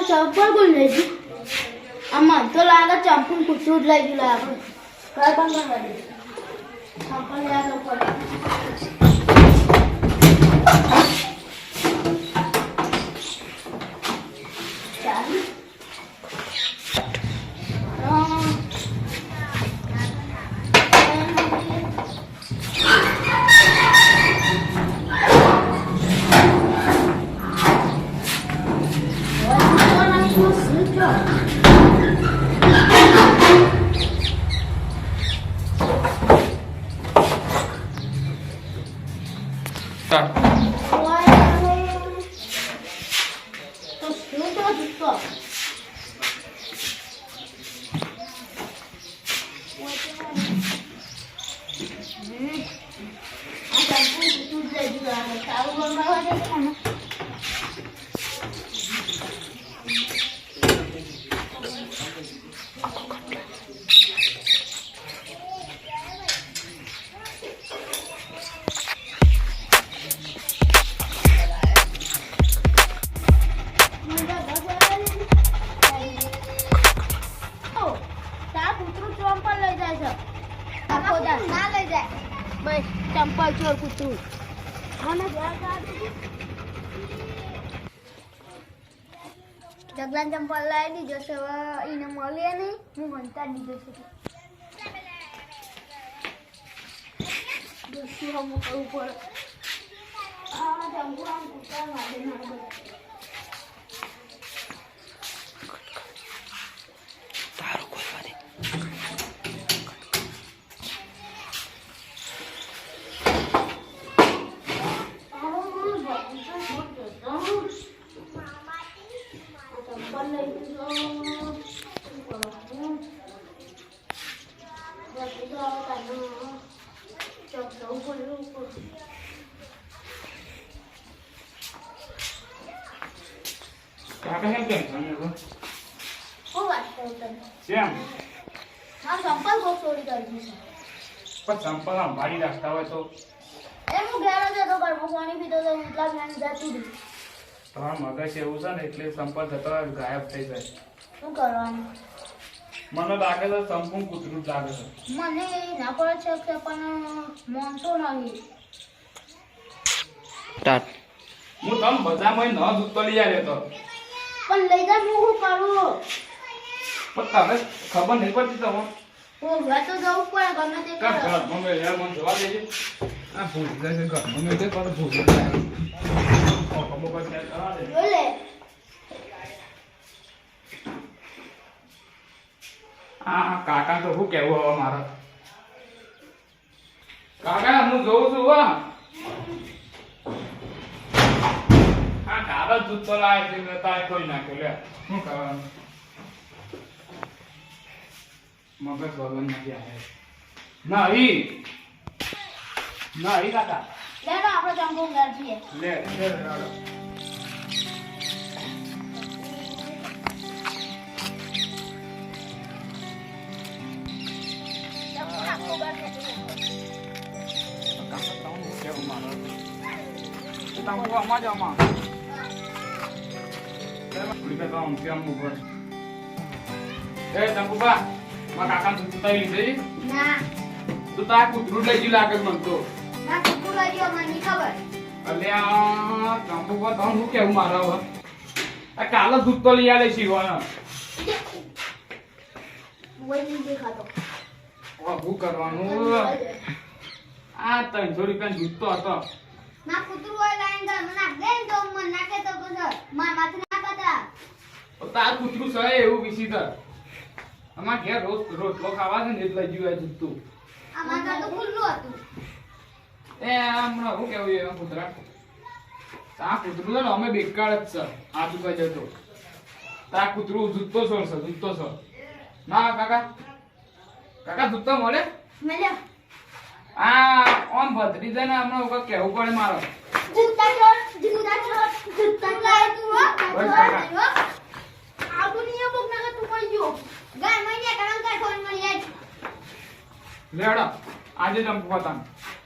चप्पल को ले जी अम्मा तो लागा चप्पल को चूट लगी लागा काय पण कर दे चप्पल ले आ ऊपर चंपल चोर कुतरू जगला चंपल लाई दीजो से इने मळे नहीं मु मनता दीजो से दोस्ती हम ऊपर आ जंपल हम कुत्ता मारे ना तारो कोई वाली કાકા કેમ કેમ તમે કો ઓ વાત તો તને કેમ હા ચંપલ કો ચોરી કરી છે પણ ચંપલ આમ ભારી રાખતા હોય તો એ હું ઘેર જ હતો ઘરમાં પાણી પીતો તો એટલા જ્ઞાન જતું રહ્યું તમારા મગજ એવું છે ને એટલે ચંપલ જતા ગાયબ થઈ જાય શું કરવાનું મને લાગે છે સંપૂર્ણ કૂતરું જ લાગે છે મને ના પડે છે કે પણ મોનતો નહીં સ્ટાર્ટ હું તમ બધામાં ન દૂધ લઈ આવ્યો તો પણ લઈ જા હું શું કરું પણ તમે ખબર નહીં પડતી તમે હું ઘર તો જવું પડે ગમે તે કા કરો ઘર મમ્મી યાર મને જોવા દેજે આ ભૂલી જાય છે ઘર મમ્મી તે પર ભૂલી જાય ઓ કમો પર ત્યાં કરા દે જોઈ લે આ કાકા તો શું કેવું હવે મારે કાકા હું જોઉં છું હા આ કાગળ દૂધ તો લાવે છે મેં તાય કોઈ નાખ્યો લે શું કરવાનું મગજ ભગવાન નથી આવે નહીં કાકા લે તો આપણે ચંપો ઘર છીએ લે રાડો Tangguh ama aja ama. Kita tahu siang bukan. Tangguh ba, makakan tuh tadi deh. ના Tuh tak kudru lagi lagu mantu. ના કુકુ લાગ્યો મને ખબર અલ્યા તંબુ ba tahu હું કેવું મારા હવે. આ કાલે દૂધ તો લઈ આલે શીવાનો. વઈ નહીં દેખાતો ઓ હું કરવાનું. આ 300 રૂપિયા દૂધ તો હતો. ના કૂતરું હોય લાઈન ઘર મને નાખ દે ને તો મને નાખે તો પછી માર માથે ના પતરા તાર કૂતરું છે એવું વિસીધર. અમાર ઘેર રોટલો ખાવા છે ને એટલે જીવાય દૂધ તું. આ માથા તો ખુલ્લું હતું એ હમણાં હું કેવું એ કૂતરા આ કૂતરું છે ને અમે બેકાર જ છે આજુબાજુ તો તાર કૂતરું દૂધ તો છોડશે, દૂધ તો છોડ. ના કાકા, કાકા દૂધ તો મળે? મળ્યો. આ ઓમ ભદ્રી જાય ને હમણાં ઉપર કહેવું પડે મારો. જૂતા ચોર, જૂતા ચોર, જૂતા લાય તું હો. બસ કાકા. આબુ ની બોક ના તું કોઈ જો. ગાય મહિને કામ કર ફોન મળી આજ. લેડો આજે જંપ પતાન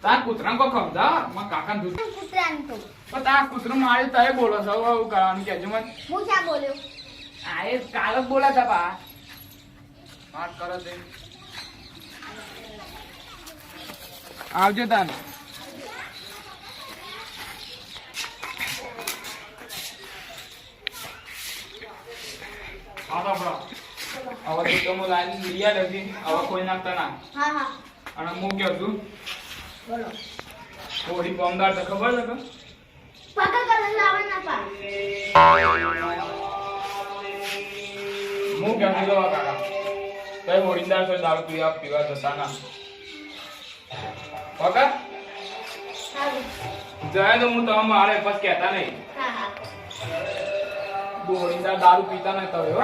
તાર કૂતરા કો ખવદા માં કાકા દૂધ કૂતરાની તો. પણ તાર કૂતરું મારે તય બોલો છો આવું કરવાનું કેજો મત. હું ક્યાં બોલ્યો? આ એ કાલ જ બોલા તા બા વાત કરો તે આવજો તાન. હા તો બરો હવે તો હું લાઈન લીયા લગી હવે કોઈ નાખતા ના. હા હા અને હું કહું છું બોલો. થોડી બોમદાર તો ખબર છે કે પકડ કર લાવવા ના પા. હું કહું છું કાકા તય મોડીદાર છે દારૂ પીવા જતા ના પકડ સારું. જાય તો હું તમે મારે પછી કહેતા નહીં. હા હા મોડીદાર દારૂ પીતા નહીં તમે હો.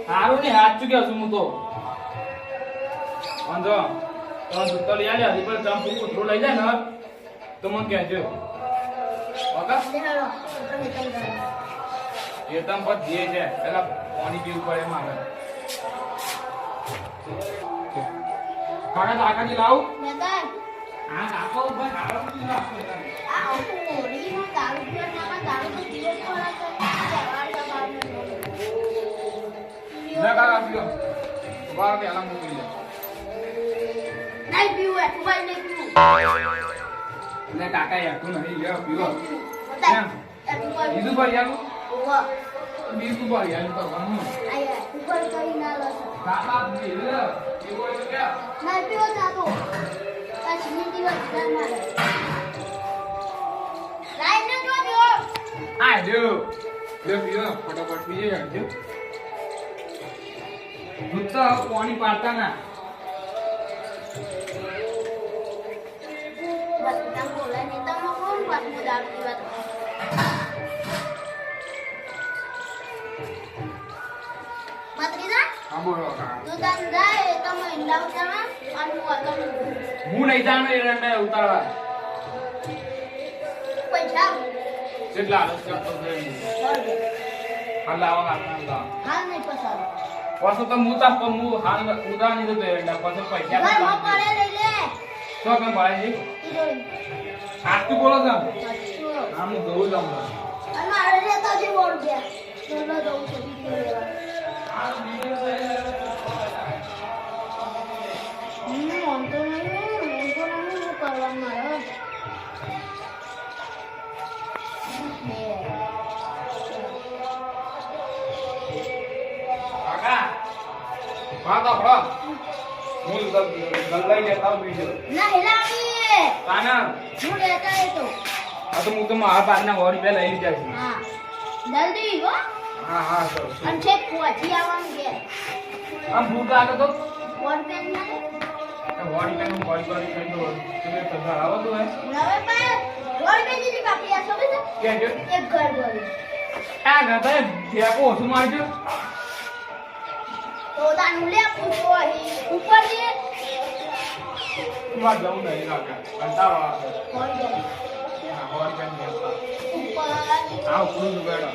સારું નહીં હાથ ચૂક્યો છું હું તો વાંધો તમે જૂતો લઈ આવ્યા હજી પણ ચંપુ કૂતરું લઈ જાય ને તો મને કહેજો ઓકે. દેખાડો. તમે કઈ કરો. એ તમ પર જે છે પેલા પાણી પીવું પડે મારે. કાકા કાકાજી લાવું. નેતા હા કાકો ઉપર કાકો પી નાખો તમે. આ ઓરીનો દારૂ પીવા ના દારૂ તો પીવો જ પડે છે. તહેવાર તહેવાર લે કાકા પીઓ બાર પેલા મૂકી દે. નહીં પીવું એટલું ભાઈ નહીં પીવું. લે કાકા યાર તું નહીં લે પીવો. બતાય. એટલું ભાઈ બીજું પર યાર ઓવા. બીજું પર યાર કરવાનું. આયા ઉપર કરી ના લો છો. કાકા પી લે પીવો છે કે ના પીવો તા તો. આ સિંહ દિવસ ના મારે. લાઈન ન જો પીવો. આ જો લે પીવો ફટાફટ પીજે યાર જો. દૂધ તો પાણી પાડતા ના. બધા બોલાય ને તમે કોણ પાછું દારૂ પીવા તો. મતરીદા હા બોલો કાકા. તું તન જાય તમે ઇંડા ઉતારવા અને હું આગળ હું નહીં જાણો એરંડા ઉતારવા. પૈસા કેટલા રસ કરતો છે હલાવા હાથના હાલ નહીં પસાર પાછો તો હું તા હું હાલ ઉધા નહીં તો એરંડા પાછો પૈસા ઘરમાં પડે લઈ લે તો કે ભાઈ ઈ આટલું બોલો છો જોઈ હા હું દઉં છું અને મારે લેતા જે બોલ ગયા ચલો દઉં છું બીજું લેવા મન તો નહીં શું કરવાનું મારે કાકા વાત આપડો હું ગલ્લાઈ લેતા બીજો ના હિલાવી કાના હું લેતા હતો આ તો હું તો મારા બારના વોડી પે લઈ લીધા છે. હા જલ્દી હો હા હા સર અને છેક પહોંચી આવવાનું કે આમ ભૂખ લાગે તો વોટ પેન ના વોડી પે હું વોડી કરી દો તમે તો આવો તો હે હવે પણ વોટ પેન ની બાકી આ સબે કે જો એક ઘર ગયું આ ગાતા ફેકો ઓછું મારજો તો દાનું લે પૂછો અહીં ઉપર જે માર જાઉં નહીં કાકા કંટાળો આવે વોટ જાય હા વોડી પે લેતા ઉપર આ ઉપર બેડો